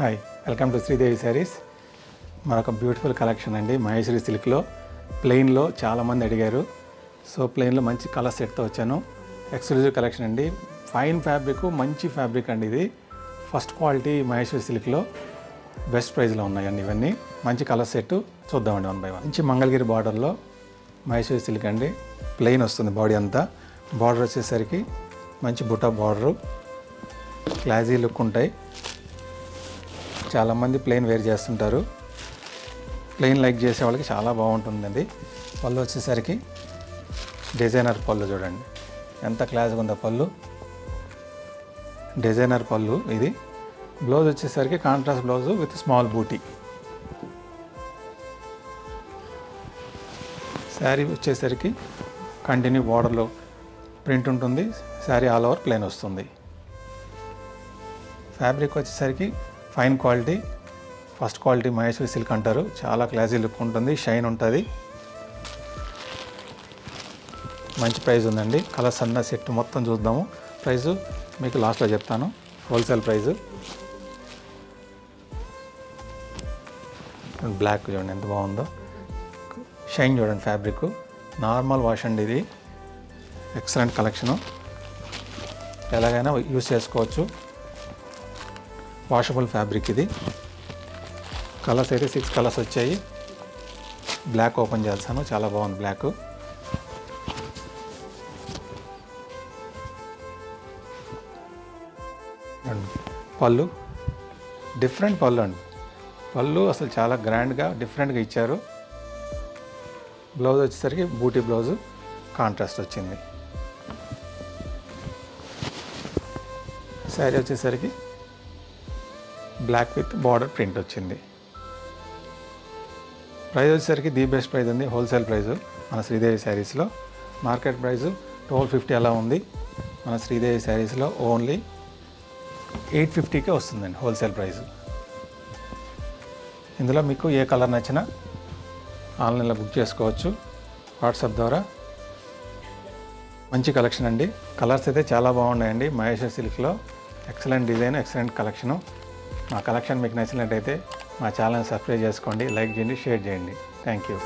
Hi, welcome to Sridevi saris. మరొక beautiful collection అండి. మహేశ్వరి సిల్క్లో ప్లెయిన్లో చాలామంది అడిగారు. సో ప్లెయిన్లో మంచి కలర్ సెట్తో వచ్చాను. ఎక్స్క్లూజివ్ కలెక్షన్ అండి. ఫైన్ ఫ్యాబ్రిక్, మంచి ఫ్యాబ్రిక్ అండి. ఇది ఫస్ట్ క్వాలిటీ మహేశ్వరి సిల్క్లో బెస్ట్ ప్రైస్లో ఉన్నాయండి. ఇవన్నీ మంచి కలర్ సెట్ చూద్దామండి 1 by 1. మంచి మంగళగిరి బార్డర్లో మహేశ్వరి సిల్క్ అండి. ప్లెయిన్ వస్తుంది బాడీ అంతా. బార్డర్ వచ్చేసరికి మంచి బుటా బార్డరు, క్లాజీ లుక్ ఉంటాయి. చాలామంది ప్లెయిన్ వేర్ చేస్తుంటారు. ప్లెయిన్ లైక్ చేసే వాళ్ళకి చాలా బాగుంటుందండి. పళ్ళు వచ్చేసరికి డిజైనర్ పళ్ళు చూడండి ఎంత క్లాస్గా ఉందో పళ్ళు. డిజైనర్ పళ్ళు ఇది. బ్లౌజ్ వచ్చేసరికి కాంట్రాస్ట్ బ్లౌజు విత్ స్మాల్ బూటీ. శారీ వచ్చేసరికి కంటిన్యూ బార్డర్లో ప్రింట్ ఉంటుంది. శారీ ఆల్ ఓవర్ ప్లెయిన్ వస్తుంది. ఫ్యాబ్రిక్ వచ్చేసరికి fine quality, first quality Maheshwari silk అంటారు. చాలా క్లాసీ లుక్ ఉంటుంది, షైన్ ఉంటుంది. మంచి ప్రైస్ ఉందండి. కలర్స్ అన్న సెట్ మొత్తం చూద్దాము. ప్రైజు మీకు లాస్ట్లో చెప్తాను. Wholesale price. బ్లాక్ చూడండి ఎంత బాగుందో. షైన్ చూడండి ఫ్యాబ్రిక్. నార్మల్ వాష్ అండి ఇది. Excellent collection. ఎలాగైనా యూస్ చేసుకోవచ్చు. వాషబుల్ ఫ్యాబ్రిక్ ఇది. కలర్స్ అయితే 6 కలర్స్ వచ్చాయి. బ్లాక్ ఓపెన్ చేస్తాను. చాలా బాగుంది బ్లాక్. పళ్ళు డిఫరెంట్ పళ్ళు అండి. పళ్ళు అసలు చాలా గ్రాండ్గా డిఫరెంట్గా ఇచ్చారు. బ్లౌజ్ వచ్చేసరికి బూటీ బ్లౌజు కాంట్రాస్ట్ వచ్చింది. శారీ వచ్చేసరికి బ్లాక్ విత్ బార్డర్ ప్రింట్ వచ్చింది. ప్రైస్ వచ్చేసరికి ది బెస్ట్ ప్రైస్ ఉంది. హోల్సేల్ ప్రైజు మన శ్రీదేవి శారీస్లో. మార్కెట్ ప్రైజు 1250 అలా ఉంది. మన శ్రీదేవి శారీస్లో ఓన్లీ 850కే వస్తుందండి హోల్సేల్ ప్రైజు. ఇందులో మీకు ఏ కలర్ నచ్చినా ఆన్లైన్లో బుక్ చేసుకోవచ్చు వాట్సాప్ ద్వారా. మంచి కలెక్షన్ అండి. కలర్స్ అయితే చాలా బాగున్నాయండి. మహేశ్వరి సిల్క్లో ఎక్సలెంట్ డిజైన్, ఎక్సలెంట్ కలెక్షను. మా కలెక్షన్ మీకు నచ్చినట్టయితే మా ఛానల్ని సబ్స్క్రైబ్ చేసుకోండి, లైక్ చేయండి, షేర్ చేయండి. Thank you.